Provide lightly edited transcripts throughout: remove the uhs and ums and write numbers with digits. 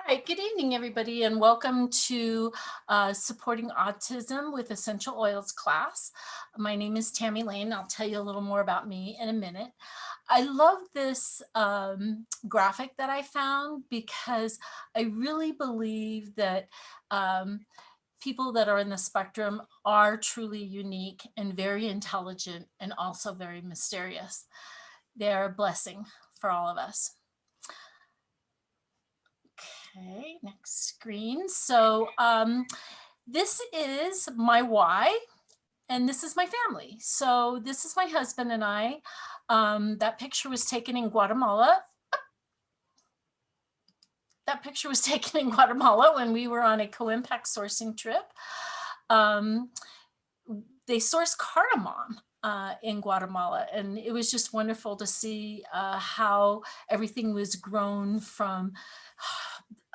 All right, good evening, everybody, and welcome to Supporting Autism with Essential Oils class. My name is Tammy Lane. I'll tell you a little more about me in a minute. I love this graphic that I found because I really believe that people that are in the spectrum are truly unique and very intelligent and also very mysterious. They're a blessing for all of us. Okay, next screen. So this is my why, and this is my family. So this is my husband and I. That picture was taken in Guatemala. That picture was taken in Guatemala when we were on a co-impact sourcing trip. They sourced cardamom in Guatemala, and it was just wonderful to see how everything was grown from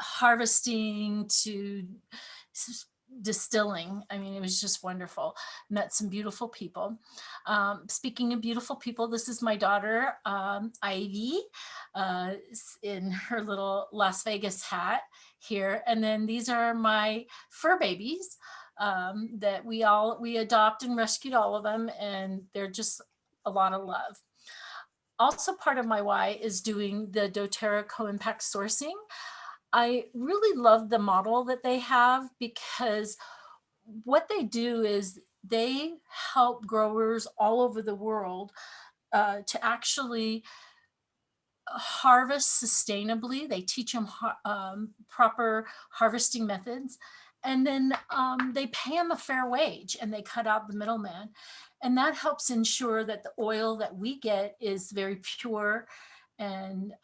harvesting to distilling. I mean, it was just wonderful. Met some beautiful people. Speaking of beautiful people, this is my daughter, Ivy, in her little Las Vegas hat here. And then these are my fur babies that we adopt and rescued all of them, and they're just a lot of love. Also, part of my why is doing the doTERRA co-impact sourcing. I really love the model that they have because what they do is they help growers all over the world to actually harvest sustainably. They teach them proper harvesting methods, and then they pay them a fair wage and they cut out the middleman. And that helps ensure that the oil that we get is very pure and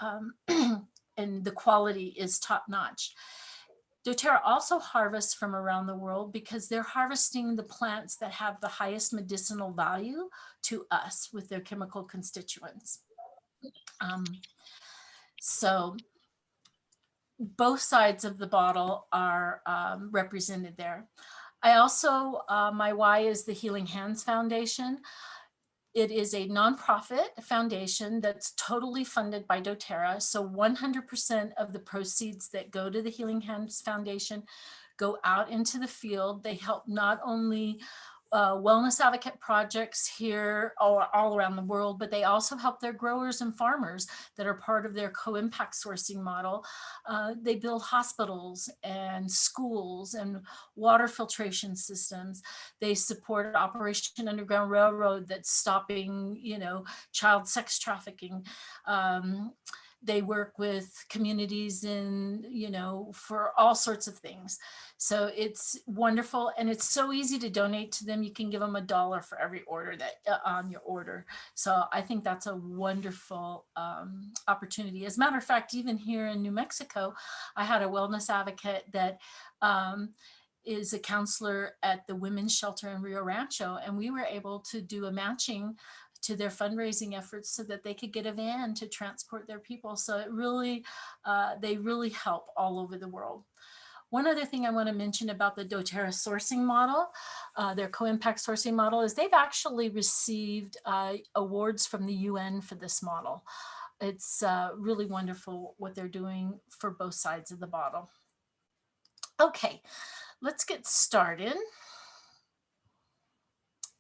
and the quality is top notch. doTERRA also harvests from around the world because they're harvesting the plants that have the highest medicinal value to us with their chemical constituents. So both sides of the bottle are represented there. I also, my why is the Healing Hands Foundation. It is a nonprofit foundation that's totally funded by doTERRA. So 100% of the proceeds that go to the Healing Hands Foundation go out into the field. They help not only wellness advocate projects here all around the world, but they also help their growers and farmers that are part of their co-impact sourcing model. They build hospitals and schools and water filtration systems. They support Operation Underground Railroad that's stopping, child sex trafficking. They work with communities for all sorts of things. So it's wonderful, and it's so easy to donate to them. You can give them $1 for every order that on your order. So I think that's a wonderful opportunity. As a matter of fact, even here in New Mexico, I had a wellness advocate that is a counselor at the women's shelter in Rio Rancho, and we were able to do a matching to their fundraising efforts so that they could get a van to transport their people. So it really, they really help all over the world. One other thing I want to mention about the doTERRA sourcing model, their co-impact sourcing model, is they've actually received awards from the UN for this model. It's really wonderful what they're doing for both sides of the bottle. Okay, let's get started.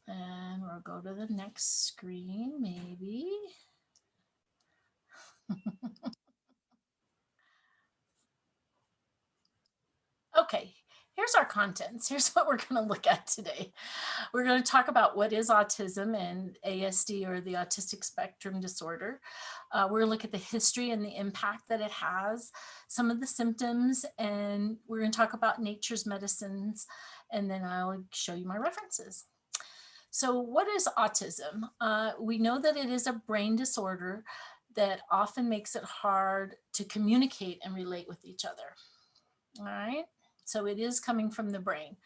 And we'll go to the next screen, maybe. Okay, here's our contents. Here's what we're going to look at today. We're going to talk about what is autism and ASD, or the autistic spectrum disorder. We're going to look at the history and the impact that it has, some of the symptoms, and we're going to talk about nature's medicines, and then I'll show you my references. So what is autism? We know that it is a brain disorder that often makes it hard to communicate and relate with each other. All right, so it is coming from the brain.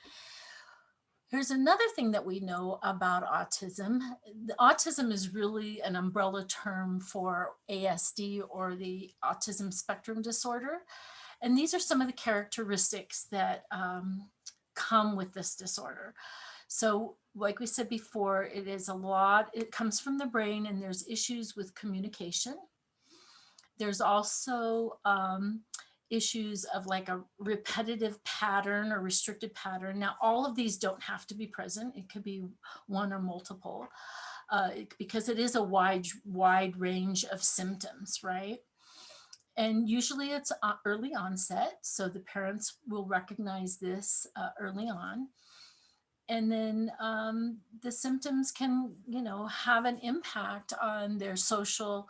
Here's another thing that we know about autism. The autism is really an umbrella term for ASD, or the autism spectrum disorder. And these are some of the characteristics that come with this disorder. So like we said before, it comes from the brain, and there's issues with communication. There's also issues of like a repetitive pattern or restricted pattern. Now, all of these don't have to be present. It could be one or multiple, because it is a wide range of symptoms, right? And usually it's early onset, so the parents will recognize this early on. And then the symptoms can, have an impact on their social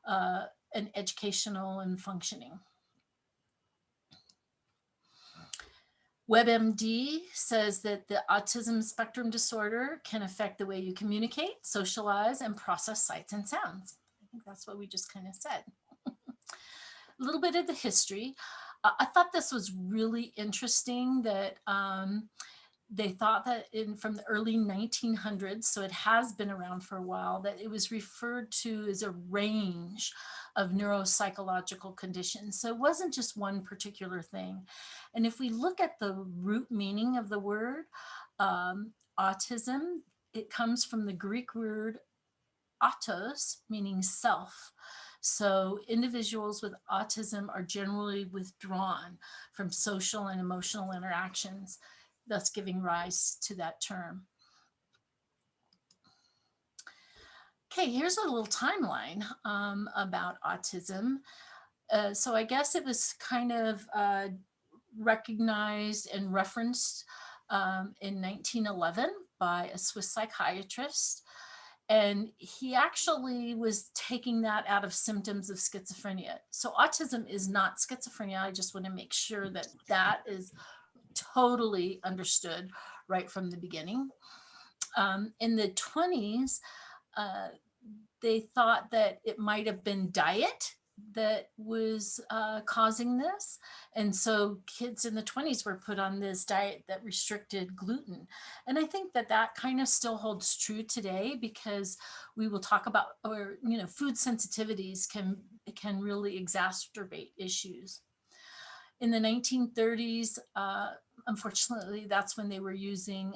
and educational and functioning. WebMD says that the autism spectrum disorder can affect the way you communicate, socialize, and process sights and sounds. I think that's what we just kind of said. A little bit of the history. I thought this was really interesting that they thought that from the early 1900s, so it has been around for a while, that it was referred to as a range of neuropsychological conditions. So it wasn't just one particular thing. And if we look at the root meaning of the word autism, it comes from the Greek word autos, meaning self. So individuals with autism are generally withdrawn from social and emotional interactions, thus giving rise to that term. Okay, here's a little timeline about autism. So I guess it was kind of recognized and referenced in 1911 by a Swiss psychiatrist. And he actually was taking that out of symptoms of schizophrenia. So autism is not schizophrenia. I just want to make sure that that is totally understood right from the beginning. In the 20s, they thought that it might have been diet that was causing this. And so kids in the 20s were put on this diet that restricted gluten. And I think that that kind of still holds true today, because we will talk about, or, food sensitivities can really exacerbate issues. In the 1930s, unfortunately, that's when they were using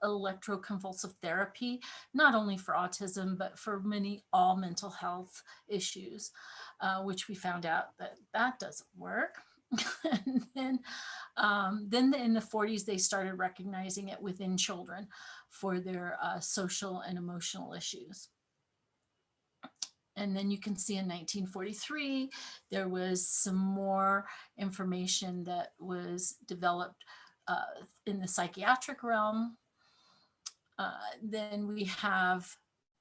electroconvulsive therapy, not only for autism, but for all mental health issues, which we found out that that doesn't work. And then in the 40s, they started recognizing it within children for their social and emotional issues. And then you can see in 1943, there was some more information that was developed in the psychiatric realm. Then we have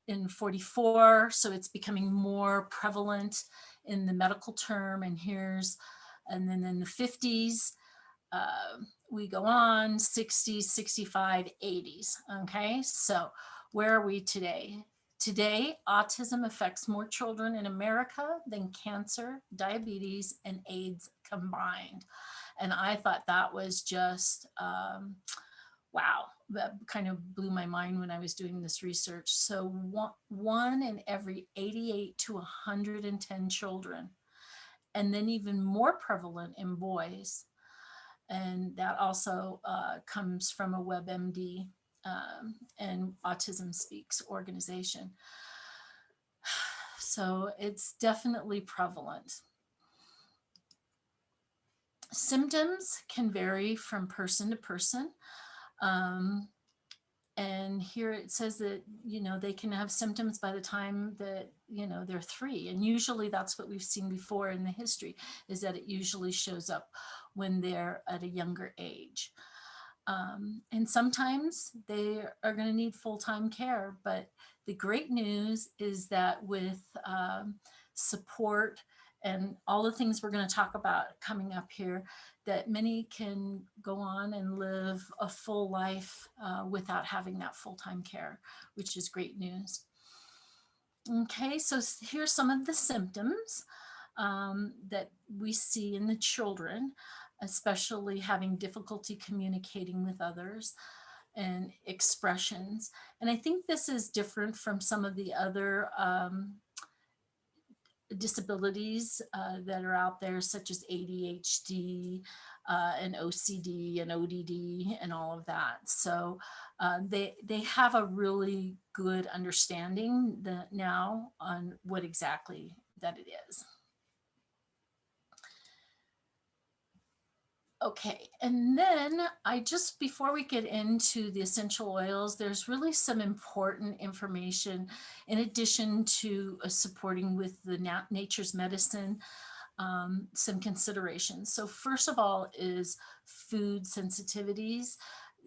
in 44, so it's becoming more prevalent in the medical term. And then in the 50s, we go on, 60s, 65, 80s. Okay, so where are we today? Today, autism affects more children in America than cancer, diabetes, and AIDS combined. And I thought that was just, wow, that kind of blew my mind when I was doing this research. So one in every 88 to 110 children, and then even more prevalent in boys. And that also comes from a WebMD and Autism Speaks organization. So it's definitely prevalent. Symptoms can vary from person to person. And here it says that, they can have symptoms by the time that, they're 3. And usually that's what we've seen before in the history, is that it usually shows up when they're at a younger age. And sometimes they are going to need full-time care. But the great news is that with support and all the things we're going to talk about coming up here, that many can go on and live a full life without having that full-time care, which is great news. Okay, so here's some of the symptoms that we see in the children, especially having difficulty communicating with others and expressions. And I think this is different from some of the other disabilities that are out there, such as ADHD and OCD and ODD and all of that. So they have a really good understanding now on what exactly that it is. Okay, and then before we get into the essential oils, there's really some important information in addition to supporting with the nature's medicine, some considerations. So first of all is food sensitivities.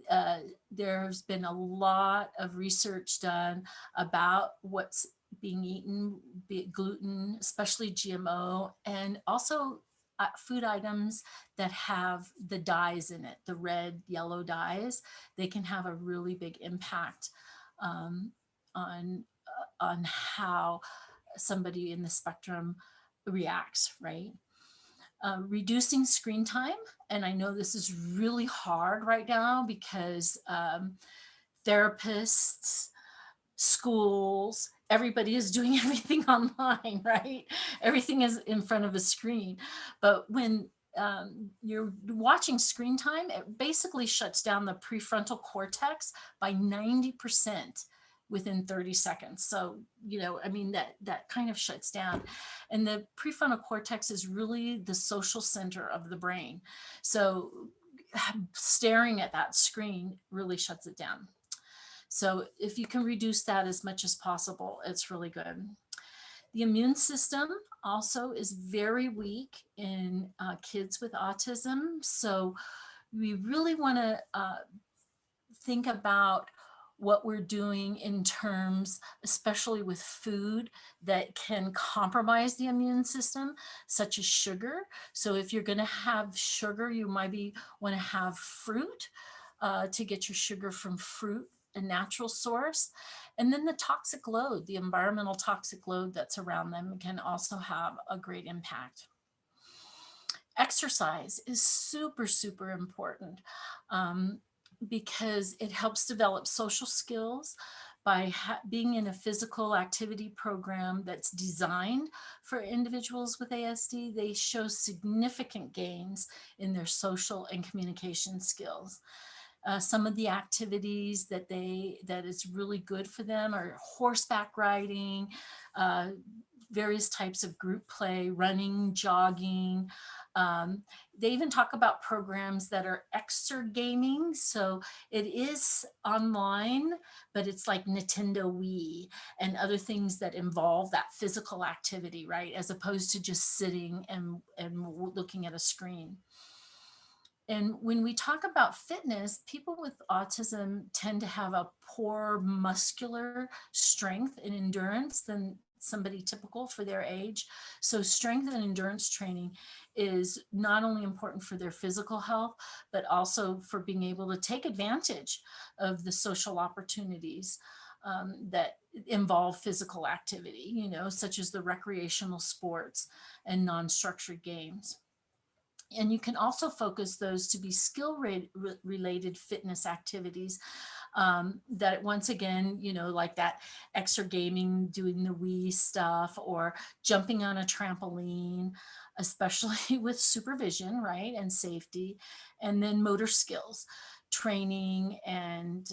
Uh, there's been a lot of research done about what's being eaten, be it gluten, especially GMO, and also food items that have the dyes in it, the red, yellow dyes. They can have a really big impact um, on how somebody in the spectrum reacts, right? Reducing screen time. And I know this is really hard right now because therapists, schools, everybody is doing everything online, right? Everything is in front of a screen. But when you're watching screen time, it basically shuts down the prefrontal cortex by 90% within 30 seconds. So, I mean, that kind of shuts down. And the prefrontal cortex is really the social center of the brain. So staring at that screen really shuts it down. So if you can reduce that as much as possible, it's really good. The immune system also is very weak in kids with autism. So we really want to think about what we're doing in terms, especially with food that can compromise the immune system, such as sugar. So if you're going to have sugar, you might want to have fruit to get your sugar from fruit, a natural source. And then the toxic load, the environmental toxic load that's around them can also have a great impact. Exercise is super, super important because it helps develop social skills by being in a physical activity program that's designed for individuals with ASD. They show significant gains in their social and communication skills. Some of the activities that is really good for them are horseback riding, various types of group play, running, jogging. They even talk about programs that are exergaming. So it is online, but it's like Nintendo Wii and other things that involve that physical activity, right? As opposed to just sitting and looking at a screen. And when we talk about fitness, people with autism tend to have a poor muscular strength and endurance than somebody typical for their age. So strength and endurance training is not only important for their physical health, but also for being able to take advantage of the social opportunities that involve physical activity, such as the recreational sports and non-structured games. And you can also focus those to be skill-related fitness activities that once again, like that exergaming, doing the Wii stuff, or jumping on a trampoline, especially with supervision, right, and safety. And then motor skills training and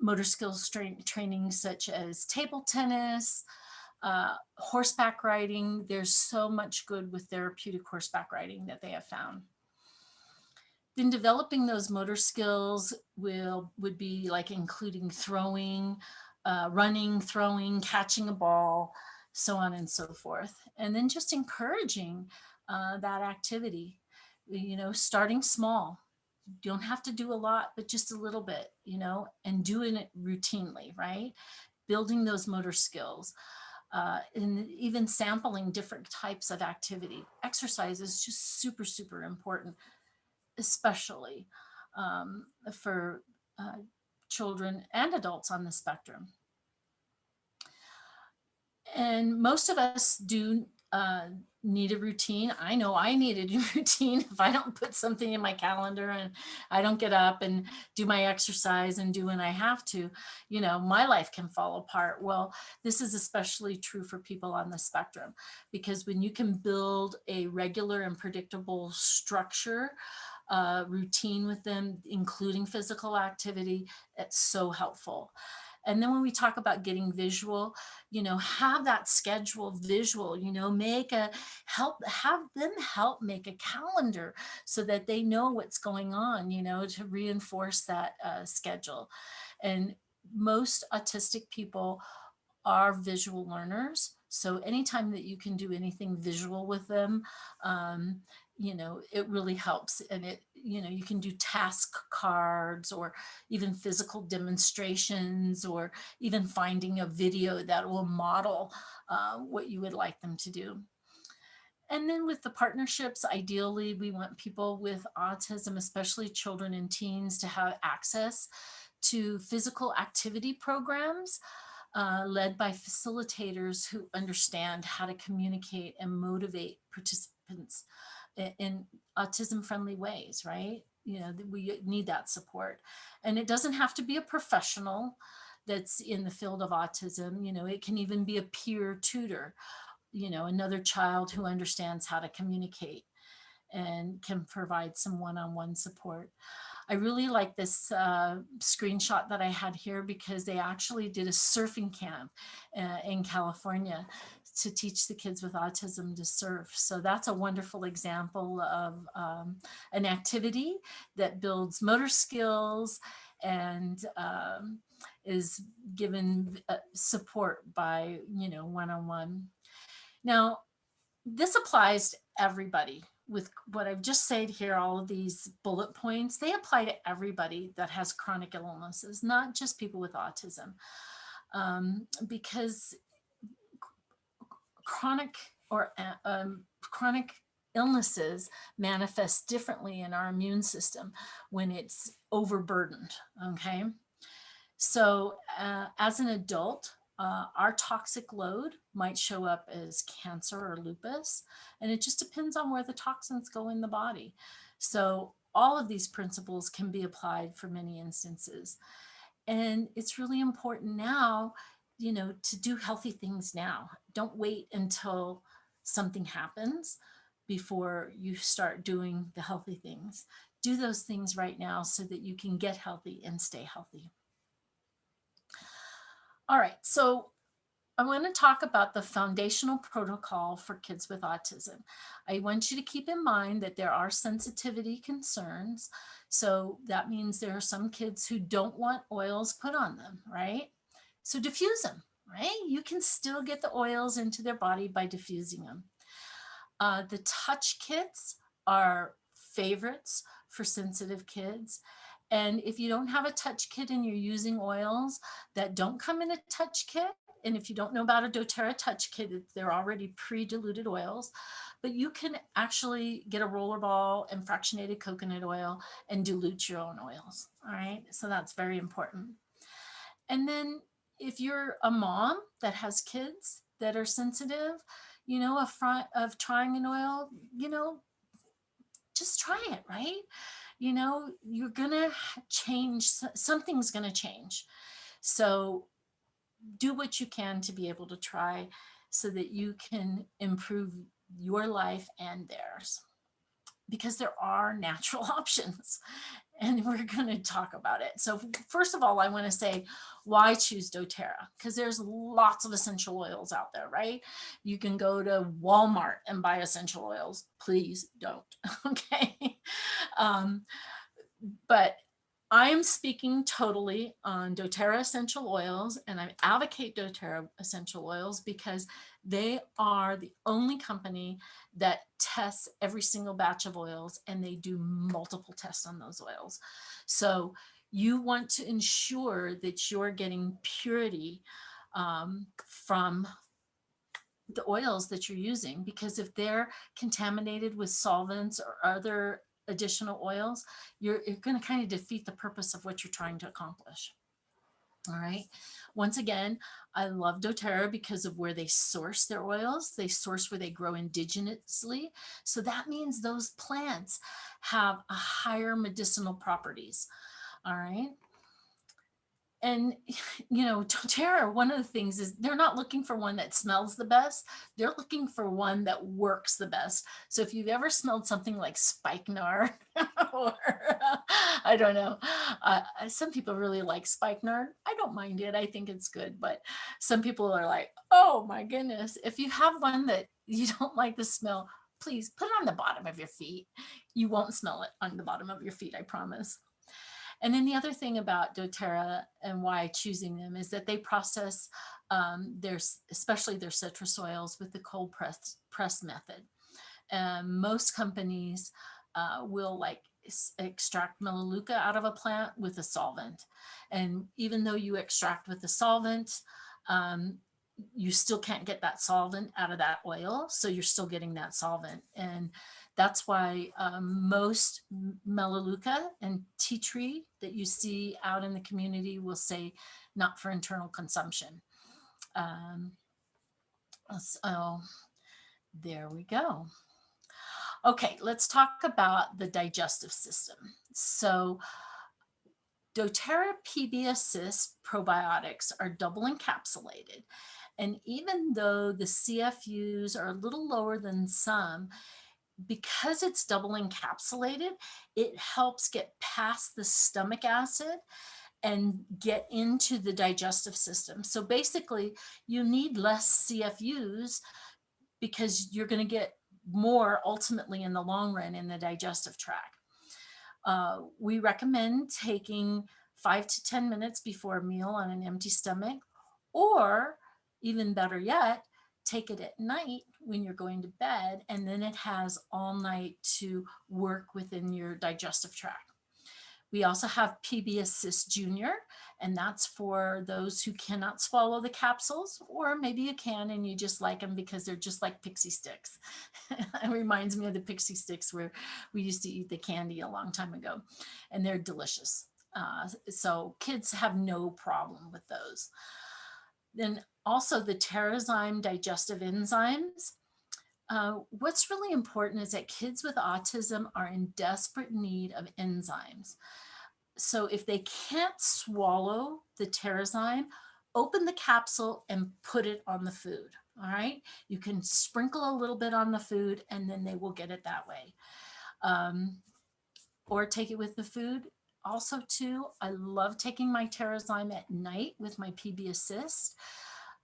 motor skills training such as table tennis, horseback riding. There's so much good with therapeutic horseback riding that they have found. Then developing those motor skills would be like including throwing, running, throwing, catching a ball, so on and so forth. And then just encouraging that activity, starting small. You don't have to do a lot, but just a little bit, and doing it routinely, right? Building those motor skills. And even sampling different types of activity. Exercise is just super, super important, especially for children and adults on the spectrum. And most of us do need a routine. I know I needed a routine. If I don't put something in my calendar and I don't get up and do my exercise and do when I have to, my life can fall apart. Well, this is especially true for people on the spectrum, because when you can build a regular and predictable structure, routine with them, including physical activity, it's so helpful. And then when we talk about getting visual, have that schedule visual, make a have them help make a calendar so that they know what's going on, to reinforce that schedule. And most autistic people are visual learners. So anytime that you can do anything visual with them, um, it really helps. And you can do task cards or even physical demonstrations or even finding a video that will model what you would like them to do. And then with the partnerships, ideally, we want people with autism, especially children and teens, to have access to physical activity programs led by facilitators who understand how to communicate and motivate participants in autism friendly ways, right? We need that support. And it doesn't have to be a professional that's in the field of autism. It can even be a peer tutor, another child who understands how to communicate and can provide some one-on-one support. I really like this screenshot that I had here because they actually did a surfing camp in California to teach the kids with autism to surf. So that's a wonderful example of an activity that builds motor skills and is given support by, one-on-one. Now, this applies to everybody. With what I've just said here, all of these bullet points, they apply to everybody that has chronic illnesses, not just people with autism. Because chronic or chronic illnesses manifest differently in our immune system when it's overburdened, okay? So as an adult, our toxic load might show up as cancer or lupus, and it just depends on where the toxins go in the body. So all of these principles can be applied for many instances. And it's really important now, to do healthy things now. Don't wait until something happens before you start doing the healthy things. Do those things right now so that you can get healthy and stay healthy. All right, so I want to talk about the foundational protocol for kids with autism. I want you to keep in mind that there are sensitivity concerns. So that means there are some kids who don't want oils put on them, right? So diffuse them, right? You can still get the oils into their body by diffusing them. The touch kits are favorites for sensitive kids. And if you don't have a touch kit and you're using oils that don't come in a touch kit, and if you don't know about a doTERRA touch kit, they're already pre-diluted oils, but you can actually get a roller ball and fractionated coconut oil and dilute your own oils. All right, so that's very important. And then if you're a mom that has kids that are sensitive, a front of trying an oil, just try it, right? You're gonna change, something's gonna change. So do what you can to be able to try so that you can improve your life and theirs, because there are natural options, and we're going to talk about it. So first of all, I want to say, why choose doTERRA? Because there's lots of essential oils out there, right? You can go to Walmart and buy essential oils. Please don't. Okay. But I'm speaking totally on doTERRA essential oils, and I advocate doTERRA essential oils because they are the only company that tests every single batch of oils, and they do multiple tests on those oils. So you want to ensure that you're getting purity from the oils that you're using, because if they're contaminated with solvents or other additional oils, you're going to kind of defeat the purpose of what you're trying to accomplish. All right. Once again, I love doTERRA because of where they source their oils. They source where they grow indigenously. So that means those plants have a higher medicinal properties. All right. And, doTERRA, one of the things is they're not looking for one that smells the best. They're looking for one that works the best. So if you've ever smelled something like spikenard, or I don't know, some people really like spikenard. I don't mind it. I think it's good. But some people are like, oh my goodness. If you have one that you don't like the smell, please put it on the bottom of your feet. You won't smell it on the bottom of your feet, I promise. And then the other thing about doTERRA and why choosing them is that they process especially their citrus oils with the cold press method. Most companies will like extract melaleuca out of a plant with a solvent. And even though you extract with the solvent, um, you still can't get that solvent out of that oil. So you're still getting that solvent. And that's why most melaleuca and tea tree that you see out in the community will say not for internal consumption. Um, so there we go. Okay, let's talk about the digestive system. So doTERRA PB Assist probiotics are double encapsulated. And even though the CFUs are a little lower than some, because it's double encapsulated, it helps get past the stomach acid and get into the digestive system. So basically, you need less CFUs because you're going to get more ultimately in the long run in the digestive tract. We recommend taking 5 to 10 minutes before a meal on an empty stomach, or even better yet, take it at night when you're going to bed, and then it has all night to work within your digestive tract. We also have PB Assist Junior, and that's for those who cannot swallow the capsules, or maybe you can and you just like them because they're just like pixie sticks. It reminds me of the pixie sticks where we used to eat the candy a long time ago, and they're delicious. So kids have no problem with those. Then also the Terrazyme digestive enzymes. What's really important is that kids with autism are in desperate need of enzymes. So if they can't swallow the Terrazyme, open the capsule and put it on the food. All right. You can sprinkle a little bit on the food and then they will get it that way. Or take it with the food. Also, too, I love taking my Terrazyme at night with my PB Assist.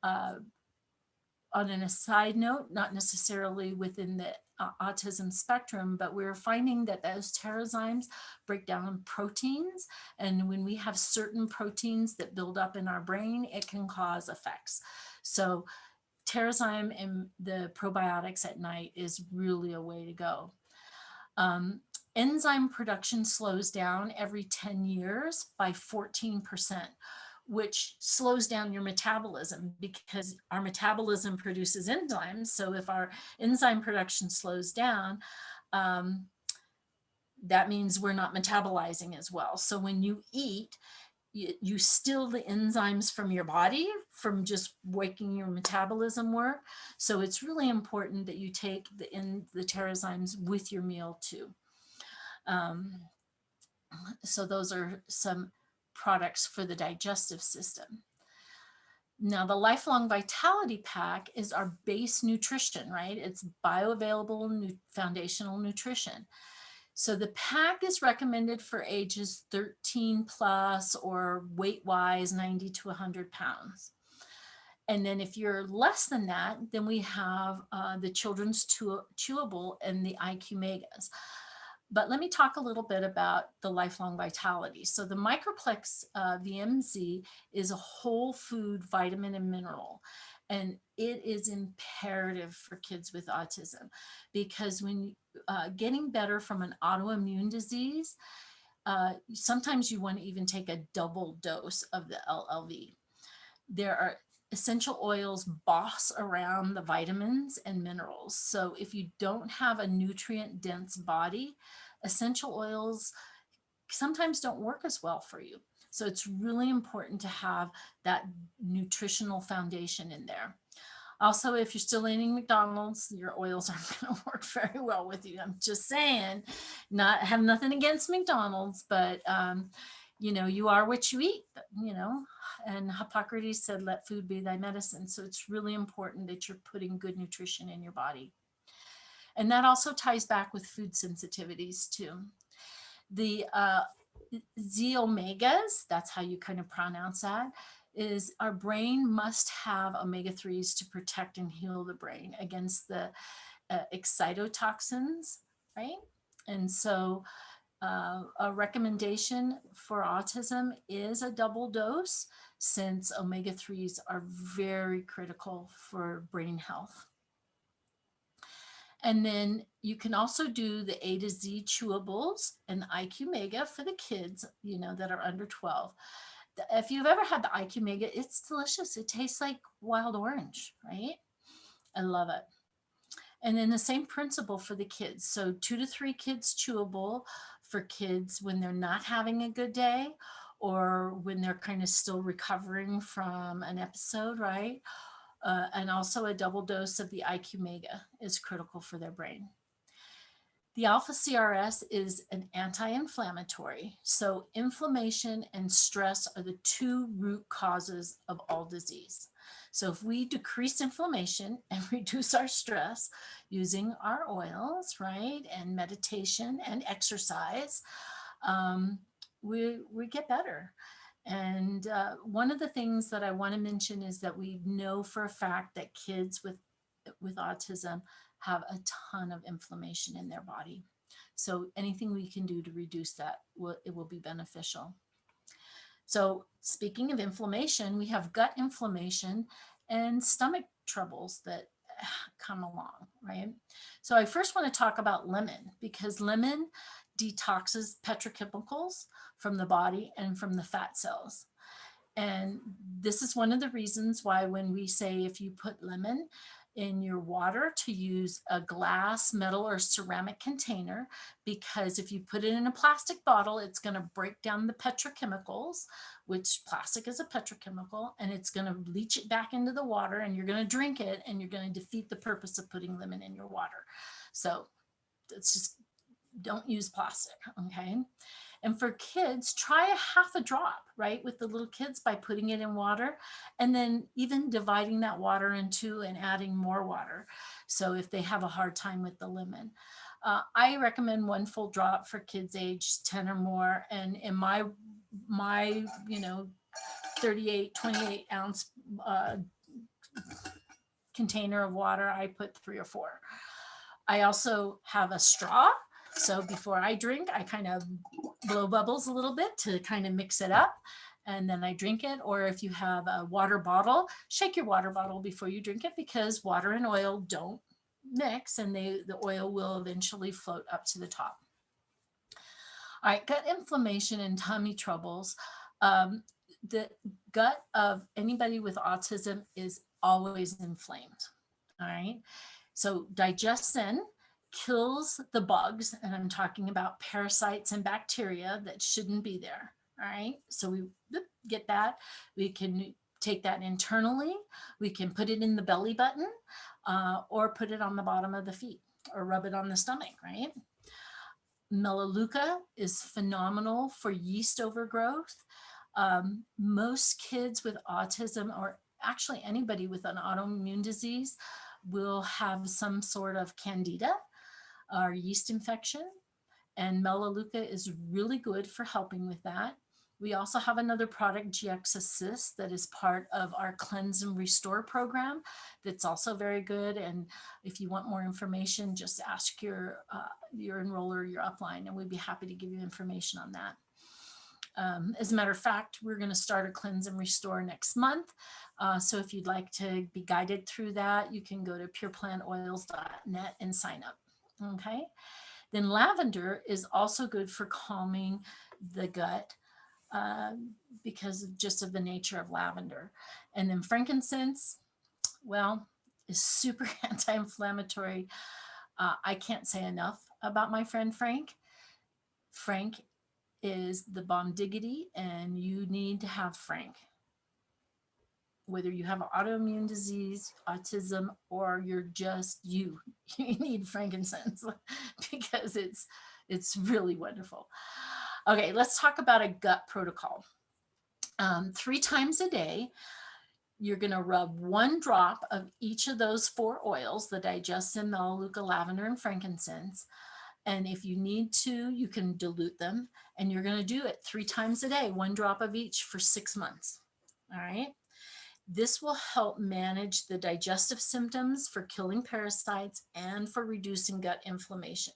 On a side note, not necessarily within the autism spectrum, but we're finding that those Terrazymes break down proteins. And when we have certain proteins that build up in our brain, it can cause effects. So Terrazyme and the probiotics at night is really a way to go. Enzyme production slows down every 10 years by 14%, which slows down your metabolism because our metabolism produces enzymes. So if our enzyme production slows down, that means we're not metabolizing as well. So when you eat, you steal the enzymes from your body from just making your metabolism work. So it's really important that you take the Terrazymes with your meal too. So those are some products for the digestive system. Now, the Lifelong Vitality Pack is our base nutrition, right? It's bioavailable foundational nutrition. So the pack is recommended for ages 13 plus or weight-wise 90 to 100 pounds. And then if you're less than that, then we have the Children's Chewable and the IQ Megas. But let me talk a little bit about the Lifelong Vitality. So the Microplex VMZ is a whole food vitamin and mineral. And it is imperative for kids with autism because when getting better from an autoimmune disease, sometimes you want to even take a double dose of the LLV. There are essential oils boss around the vitamins and minerals. So if you don't have a nutrient dense body, essential oils sometimes don't work as well for you. So it's really important to have that nutritional foundation in there. Also, if you're still eating McDonald's, your oils aren't going to work very well with you. I'm just saying, have nothing against McDonald's, but You are what you eat, and Hippocrates said, let food be thy medicine. So it's really important that you're putting good nutrition in your body. And that also ties back with food sensitivities too. The Z omegas, that's how you kind of pronounce that, is our brain must have omega-3s to protect and heal the brain against the excitotoxins, right? And so a recommendation for autism is a double dose, since omega-3s are very critical for brain health. And then you can also do the A to Z chewables and the IQ Mega for the kids, that are under 12. If you've ever had the IQ Mega, it's delicious. It tastes like wild orange, right? I love it. And then the same principle for the kids. So 2 to 3 kids chewable for kids when they're not having a good day, or when they're kind of still recovering from an episode, right? And also a double dose of the IQ Mega is critical for their brain. The alpha CRS is an anti-inflammatory. So inflammation and stress are the 2 root causes of all disease. So if we decrease inflammation and reduce our stress using our oils, right, and meditation and exercise, we get better. And one of the things that I want to mention is that we know for a fact that kids with autism have a ton of inflammation in their body. So anything we can do to reduce that, it will be beneficial. So speaking of inflammation, we have gut inflammation and stomach troubles that come along, right? So I first want to talk about lemon, because lemon detoxes petrochemicals from the body and from the fat cells. And this is one of the reasons why when we say if you put lemon in your water, to use a glass, metal, or ceramic container, because if you put it in a plastic bottle, it's going to break down the petrochemicals, which plastic is a petrochemical, and it's going to leach it back into the water, and you're going to drink it, and you're going to defeat the purpose of putting lemon in your water. So it's just, don't use plastic, okay? And for kids, try a half a drop, right, with the little kids by putting it in water, and then even dividing that water in 2 and adding more water. So if they have a hard time with the lemon, I recommend 1 full drop for kids age 10 or more. And in my 28 ounce container of water, I put 3 or 4. I also have a straw. So before I drink, I kind of blow bubbles a little bit to kind of mix it up, and then I drink it. Or if you have a water bottle, shake your water bottle before you drink it, because water and oil don't mix, and the oil will eventually float up to the top. All right, gut inflammation and tummy troubles. The gut of anybody with autism is always inflamed. All right, so digestion kills the bugs, and I'm talking about parasites and bacteria that shouldn't be there. All right, so we get that. We can take that internally. We can put it in the belly button, or put it on the bottom of the feet, or rub it on the stomach, right? Melaleuca is phenomenal for yeast overgrowth. Most kids with autism, or actually anybody with an autoimmune disease, will have some sort of candida or yeast infection, and Melaleuca is really good for helping with that. We also have another product, GX Assist, that is part of our Cleanse and Restore program that's also very good. And if you want more information, just ask your enroller, your upline, and we'd be happy to give you information on that. As a matter of fact, we're going to start a Cleanse and Restore next month. So if you'd like to be guided through that, you can go to pureplantoils.net and sign up. Okay. Then lavender is also good for calming the gut, because of the nature of lavender. And then frankincense, well, is super anti-inflammatory. I can't say enough about my friend Frank. Frank is the bomb diggity, and you need to have Frank. Whether you have an autoimmune disease, autism, or you're just you need frankincense because it's really wonderful. Okay, let's talk about a gut protocol. 3 times a day, you're going to rub 1 drop of each of those 4 oils, the digestin, melaleuca, lavender, and frankincense. And if you need to, you can dilute them. And you're going to do it 3 times a day, 1 drop of each for 6 months. All right. This will help manage the digestive symptoms for killing parasites and for reducing gut inflammation.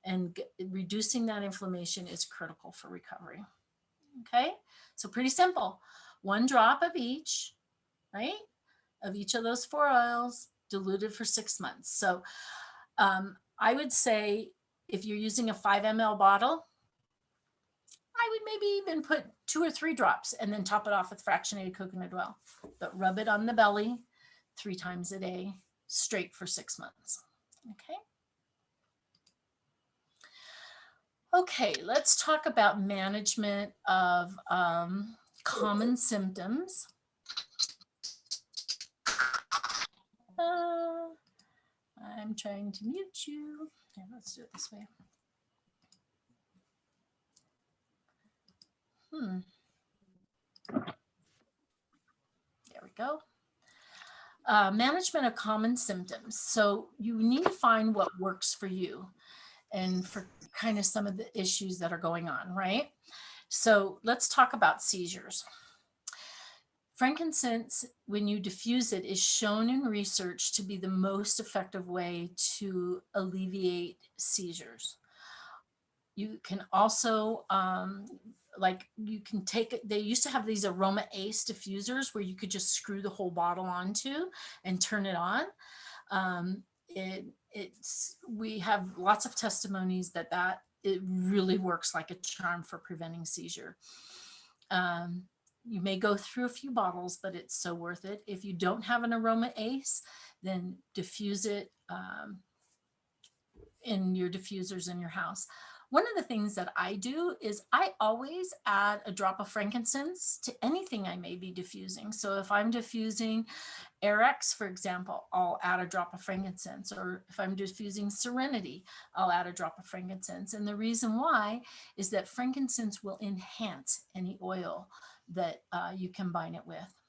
And reducing that inflammation is critical for recovery. Okay, so pretty simple. 1 drop of each, right? Of each of those 4 oils, diluted for 6 months. So I would say if you're using a 5 ml bottle, I would maybe even put 2 or 3 drops and then top it off with fractionated coconut oil. But rub it on the belly 3 times a day, straight for 6 months. Okay. Okay, let's talk about management of common symptoms. I'm trying to mute you. Here, let's do it this way. There we go. Management of common symptoms. So you need to find what works for you and for kind of some of the issues that are going on, right? So let's talk about seizures. Frankincense, when you diffuse it, is shown in research to be the most effective way to alleviate seizures. You can also, you can take it. They used to have these aroma ace diffusers where you could just screw the whole bottle onto and turn it on. We have lots of testimonies that it really works like a charm for preventing seizure. You may go through a few bottles, but it's so worth it. If you don't have an aroma ace, then diffuse it in your diffusers in your house. One of the things that I do is I always add a drop of frankincense to anything I may be diffusing. So if I'm diffusing Arex, for example, I'll add a drop of frankincense. Or if I'm diffusing Serenity, I'll add a drop of frankincense. And the reason why is that frankincense will enhance any oil that you combine it with.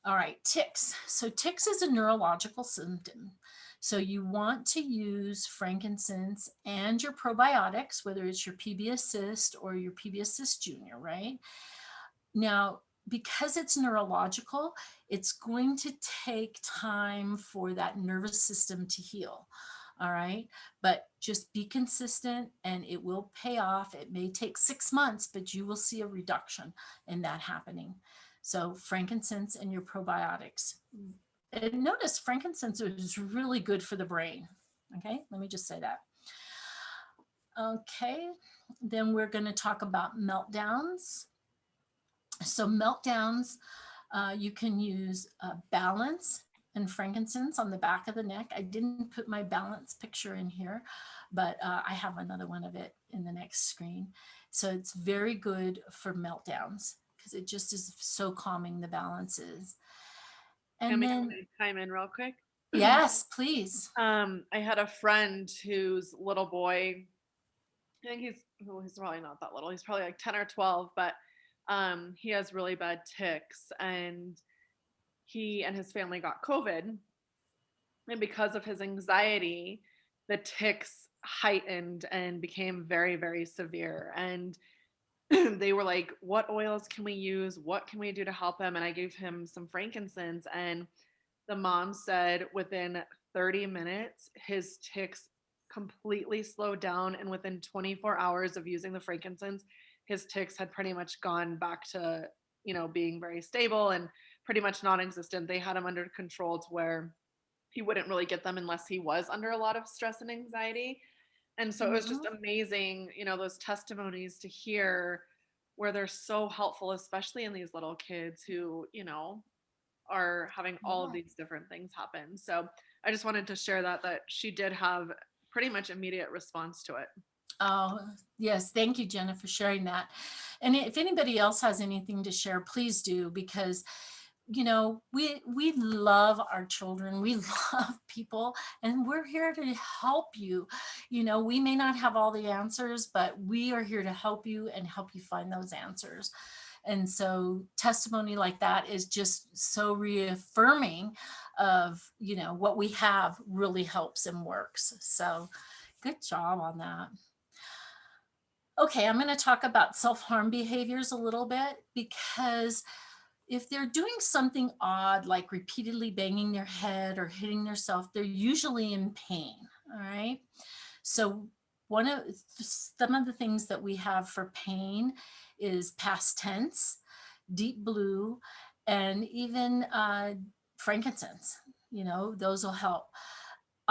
All right, tics. So tics is a neurological symptom. So you want to use frankincense and your probiotics, whether it's your PB Assist or your PB Assist Junior, right? Now, because it's neurological, it's going to take time for that nervous system to heal. All right. But just be consistent and it will pay off. It may take 6 months, but you will see a reduction in that happening. So frankincense and your probiotics. And notice frankincense is really good for the brain. Okay, let me just say that. Okay, then we're going to talk about meltdowns. So meltdowns, you can use balance and frankincense on the back of the neck. I didn't put my balance picture in here, but I have another one of it in the next screen. So it's very good for meltdowns because it just is so calming, the balance is. And then, I'm chime in real quick. Yes, please. I had a friend whose little boy, I think he's probably not that little. He's probably like 10 or 12, but he has really bad tics, and he and his family got COVID. And because of his anxiety, the tics heightened and became very, very severe. And they were like, what oils can we use? What can we do to help him? And I gave him some frankincense. And the mom said within 30 minutes, his tics completely slowed down. And within 24 hours of using the frankincense, his tics had pretty much gone back to, being very stable and pretty much non-existent. They had him under control to where he wouldn't really get them unless he was under a lot of stress and anxiety. And so it was just amazing, those testimonies to hear where they're so helpful, especially in these little kids who, are having all of these different things happen. So I just wanted to share that she did have pretty much immediate response to it. Oh, yes. Thank you, Jenna, for sharing that. And if anybody else has anything to share, please do, because we love our children, we love people, and we're here to help you. We may not have all the answers, but we are here to help you and help you find those answers. And so testimony like that is just so reaffirming of, what we have really helps and works. So good job on that. Okay, I'm going to talk about self-harm behaviors a little bit, because if they're doing something odd, like repeatedly banging their head or hitting themselves, they're usually in pain. All right. So one of some of the things that we have for pain is past tense, deep blue, and even frankincense. Those will help.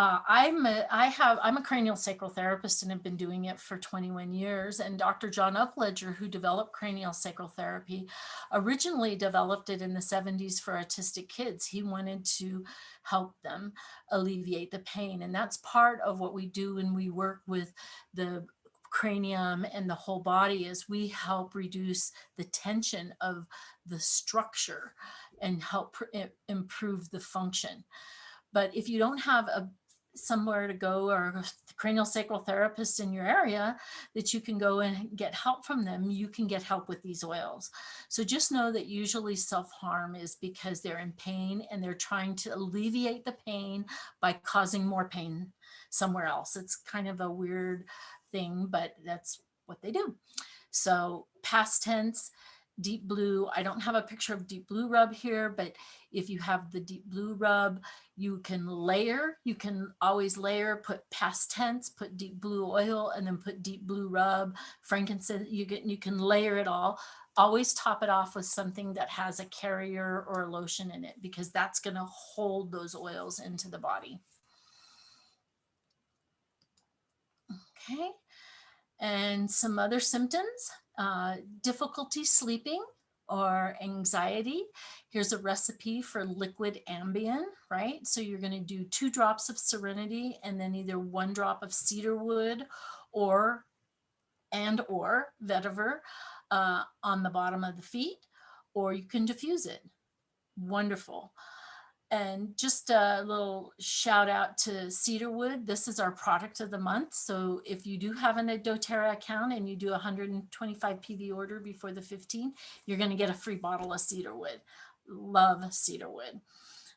I'm a cranial sacral therapist and have been doing it for 21 years. And Dr. John Upledger, who developed cranial sacral therapy, originally developed it in the 70s for autistic kids. He wanted to help them alleviate the pain. And that's part of what we do when we work with the cranium and the whole body, is we help reduce the tension of the structure and help improve the function. But if you don't have somewhere to go, or a cranial sacral therapist in your area that you can go and get help from them, you can get help with these oils. So just know that usually self-harm is because they're in pain and they're trying to alleviate the pain by causing more pain somewhere else. It's kind of a weird thing, but that's what they do. So past tense, deep blue. I don't have a picture of deep blue rub here, but if you have the deep blue rub, you can layer. You can always layer, put past tense, put deep blue oil, and then put deep blue rub, frankincense. You can layer it all. Always top it off with something that has a carrier or a lotion in it, because that's going to hold those oils into the body. Okay. And some other symptoms, difficulty sleeping or anxiety. Here's a recipe for liquid Ambien, right? So you're going to do 2 drops of Serenity and then either 1 drop of cedarwood or vetiver on the bottom of the feet, or you can diffuse it. Wonderful. And just a little shout out to Cedarwood. This is our product of the month. So if you do have an doTERRA account and you do a 125 PV order before the 15th, you're going to get a free bottle of Cedarwood. Love Cedarwood.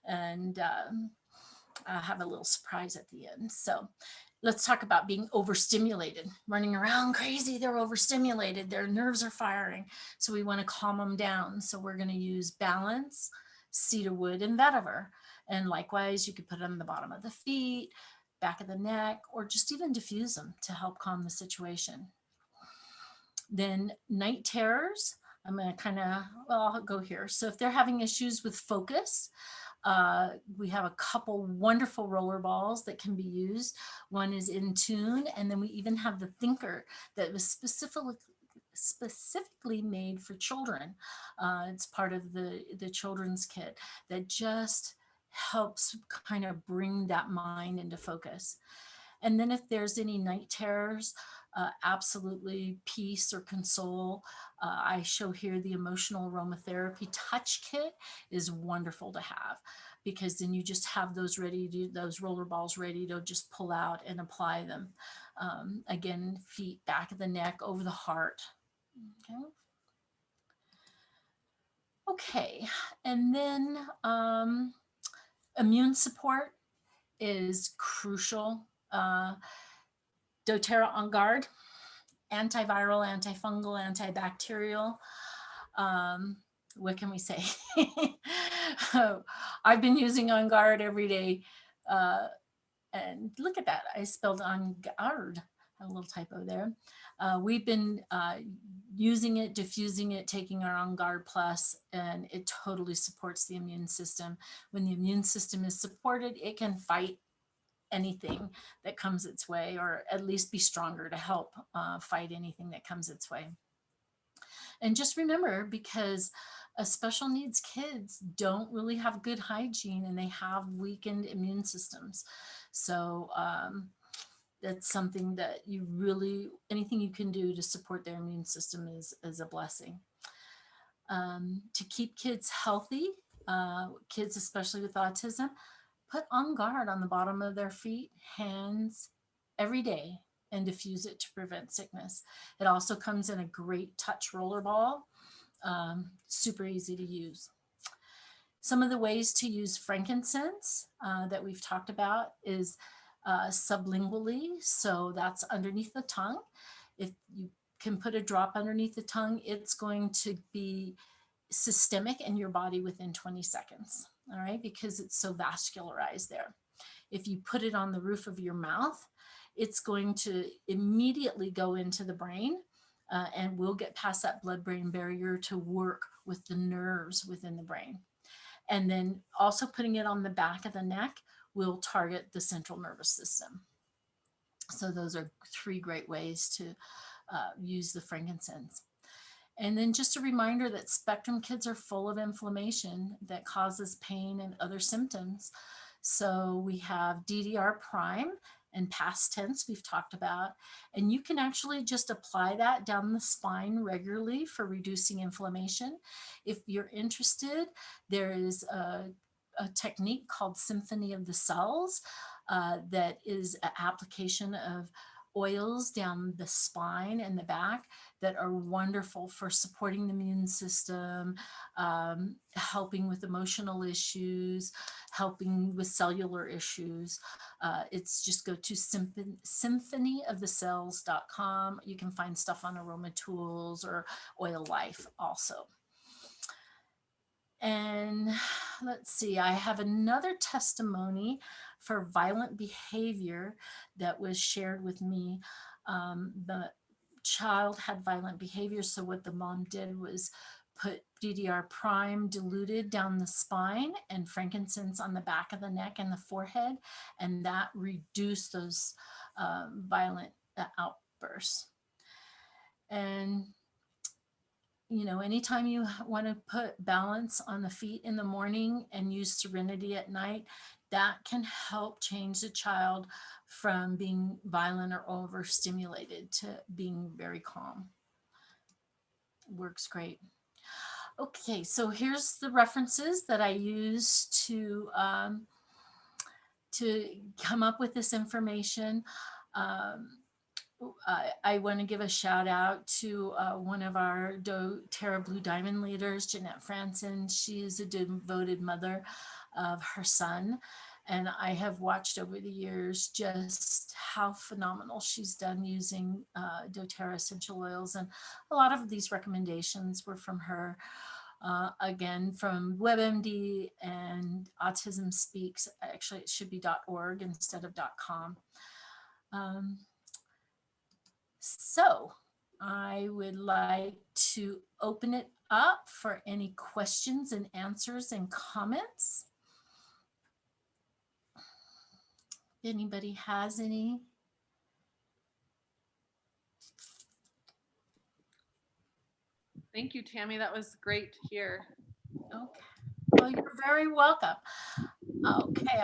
And I have a little surprise at the end. So let's talk about being overstimulated, running around crazy. They're overstimulated. Their nerves are firing. So we want to calm them down. So we're going to use balance, cedarwood, and vetiver. And likewise, you could put them on the bottom of the feet, back of the neck, or just even diffuse them to help calm the situation. Then night terrors. I'm going to I'll go here. So if they're having issues with focus, we have a couple wonderful roller balls that can be used. One is In Tune, and then we even have the Thinker that was specifically made for children. It's part of the children's kit that just helps kind of bring that mind into focus. And then if there's any night terrors, absolutely peace or console. I show here the emotional aromatherapy touch kit is wonderful to have, because then you just have those those roller balls ready to just pull out and apply them. Again, feet, back of the neck, over the heart. Okay. Okay, and then immune support is crucial. doTERRA On Guard, antiviral, antifungal, antibacterial. What can we say? I've been using On Guard every day. And look at that, I spelled On Guard. A little typo there. We've been using it, diffusing it, taking our On Guard Plus, and it totally supports the immune system. When the immune system is supported, it can fight anything that comes its way, or at least be stronger to help fight anything that comes its way. And just remember, because special needs kids don't really have good hygiene and they have weakened immune systems. So that's something that anything you can do to support their immune system is a blessing. To keep kids healthy, kids, especially with autism, put On Guard on the bottom of their feet, hands every day and diffuse it to prevent sickness. It also comes in a great touch roller ball, super easy to use. Some of the ways to use frankincense that we've talked about is sublingually. So that's underneath the tongue. If you can put a drop underneath the tongue, it's going to be systemic in your body within 20 seconds. All right, because it's so vascularized there. If you put it on the roof of your mouth, it's going to immediately go into the brain and we'll get past that blood brain barrier to work with the nerves within the brain. And then also putting it on the back of the neck will target the central nervous system. So those are 3 great ways to use the frankincense. And then just a reminder that spectrum kids are full of inflammation that causes pain and other symptoms. So we have DDR prime and past tense we've talked about, and you can actually just apply that down the spine regularly for reducing inflammation. If you're interested, there is a technique called Symphony of the Cells that is an application of oils down the spine and the back that are wonderful for supporting the immune system, helping with emotional issues, helping with cellular issues. It's just go to symphonyofthecells.com. You can find stuff on Aroma Tools or Oil Life also. And let's see, I have another testimony for violent behavior that was shared with me. The child had violent behavior, so what the mom did was put DDR prime diluted down the spine and frankincense on the back of the neck and the forehead, and that reduced those violent outbursts. And anytime you want to put balance on the feet in the morning and use serenity at night, that can help change the child from being violent or overstimulated to being very calm. Works great. Okay, so here's the references that I use to come up with this information. I want to give a shout out to one of our doTERRA Blue Diamond leaders, Jeanette Franson. She is a devoted mother of her son. And I have watched over the years just how phenomenal she's done using doTERRA essential oils. And a lot of these recommendations were from her. Again, from WebMD and Autism Speaks. Actually, it should be .org instead of .com. So I would like to open it up for any questions and answers and comments. If anybody has any. Thank you, Tammy. That was great to hear. Okay. Well, you're very welcome. Okay.